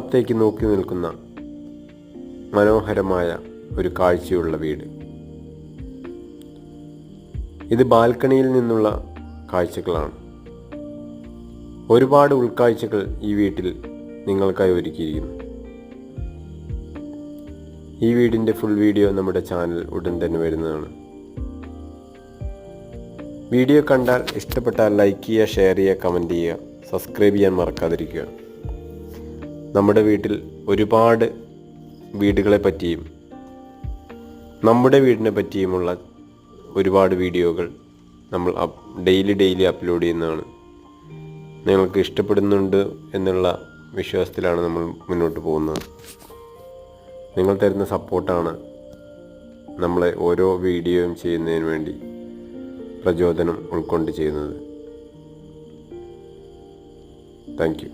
ത്തേക്ക് നോക്കി നിൽക്കുന്ന മനോഹരമായ ഒരു കാഴ്ചയുള്ള വീട്. ഇത് ബാൽക്കണിയിൽ നിന്നുള്ള കാഴ്ചകളാണ്. ഒരുപാട് ഉൾക്കാഴ്ചകൾ ഈ വീട്ടിൽ നിങ്ങൾക്കായി ഒരുക്കിയിരിക്കുന്നു. ഈ വീടിൻ്റെ ഫുൾ വീഡിയോ നമ്മുടെ ചാനൽ ഉടൻ തന്നെ വരുന്നതാണ്. വീഡിയോ കണ്ടാൽ ഇഷ്ടപ്പെട്ടാൽ ലൈക്ക് ചെയ്യുക, ഷെയർ ചെയ്യുക, കമൻറ്റ് ചെയ്യുക, സബ്സ്ക്രൈബ് ചെയ്യാൻ മറക്കാതിരിക്കുക. നമ്മുടെ വീട്ടിൽ ഒരുപാട് വീടുകളെ പറ്റിയും നമ്മുടെ വീടിനെ പറ്റിയുമുള്ള ഒരുപാട് വീഡിയോകൾ നമ്മൾ ഡെയിലി അപ്ലോഡ് ചെയ്യുന്നതാണ്. നിങ്ങൾക്ക് ഇഷ്ടപ്പെടുന്നുണ്ട് എന്നുള്ള വിശ്വാസത്തിലാണ് നമ്മൾ മുന്നോട്ട് പോകുന്നത്. നിങ്ങൾ തരുന്ന സപ്പോർട്ടാണ് നമ്മളെ ഓരോ വീഡിയോയും ചെയ്യുന്നതിന് വേണ്ടി പ്രചോദനം ഉൾക്കൊണ്ട് ചെയ്യുന്നത്. Thank you.